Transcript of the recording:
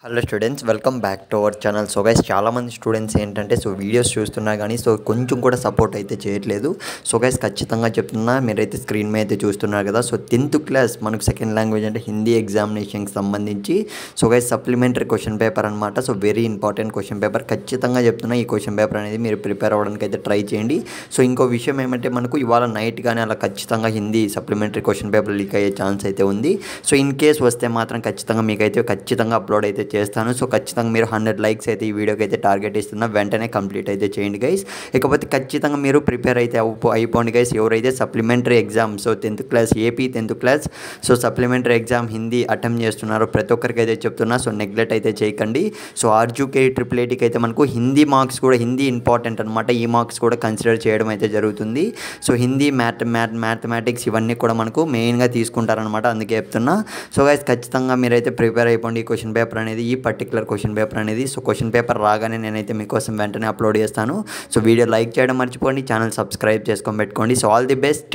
Hello students, welcome back to our channel. So guys, చాలామంది students ఏంటంటే videos చూస్తున్నా కానీ కొంచెం కూడా సపోర్ట్ అయితే చేయట్లేదు. సో గైస్, ఖచ్చితంగా చెప్తున్నా, మీరైతే స్క్రీన్ మీద అయితే చూస్తున్నారు కదా. 10th క్లాస్ మనకు సెకండ్ లాంగ్వేజ్ అంటే హిందీ ఎగ్జామినేషన్కి సంబంధించి గైస్ సప్లిమెంటరీ క్వశ్చన్ పేపర్ అనమాట. Very important question paper. ఖచ్చితంగా చెప్తున్నా, ఈ క్వశ్చన్ పేపర్ అనేది మీరు ప్రిపేర్ అవ్వడానికి అయితే ట్రై చేయండి. ఇంకో విషయం ఏమంటే, మనకు ఇవాళ నైట్ కానీ అలా ఖచ్చితంగా Hindi supplementary question paper leak అయ్యే ఛాన్స్ అయితే ఉంది. ఇన్ కేస్ వస్తే మాత్రం ఖచ్చితంగా మీకైతే ఖచ్చితంగా అప్లోడ్ అయితే చేస్తాను. ఖచ్చితంగా మీరు 100 లైక్స్ అయితే ఈ వీడియోకి అయితే టార్గెట్ ఇస్తున్నా, వెంటనే కంప్లీట్ అయితే చేయండి గైస్. ఇకపోతే ఖచ్చితంగా మీరు ప్రిపేర్ అయితే అయిపోండి గైస్. ఎవరైతే supplementary exam 10th class AP 10th class supplementary exam Hindi attempt చేస్తున్నారో ప్రతి ఒక్కరికి అయితే చెప్తున్నా. నెగ్లెక్ట్ అయితే చేయకండి. ఆర్జుకే ట్రిపుల్ ఐటీకి అయితే మనకు హిందీ మార్క్స్ కూడా, హిందీ ఇంపార్టెంట్ అనమాట, ఈ మార్క్స్ కూడా కన్సిడర్ చేయడం అయితే జరుగుతుంది. హిందీ మ్యాథమెటిక్స్ ఇవన్నీ కూడా మనకు మెయిన్గా తీసుకుంటారనమాట, అందుకే చెప్తున్నా. గైస్, ఖచ్చితంగా మీరైతే ప్రిపేర్ అయిపోండి. ఈ క్వశ్చన్ పేపర్ అనేది, ఈ పర్టికులర్ క్వశ్చన్ పేపర్ అనేది. క్వశ్చన్ పేపర్ రాగానే నేనైతే మీకోసం వెంటనే అప్లోడ్ చేస్తాను. వీడియో లైక్ చేయడం మర్చిపోండి, ఛానల్ సబ్స్క్రైబ్ చేసుకొని పెట్టుకోండి. All the best.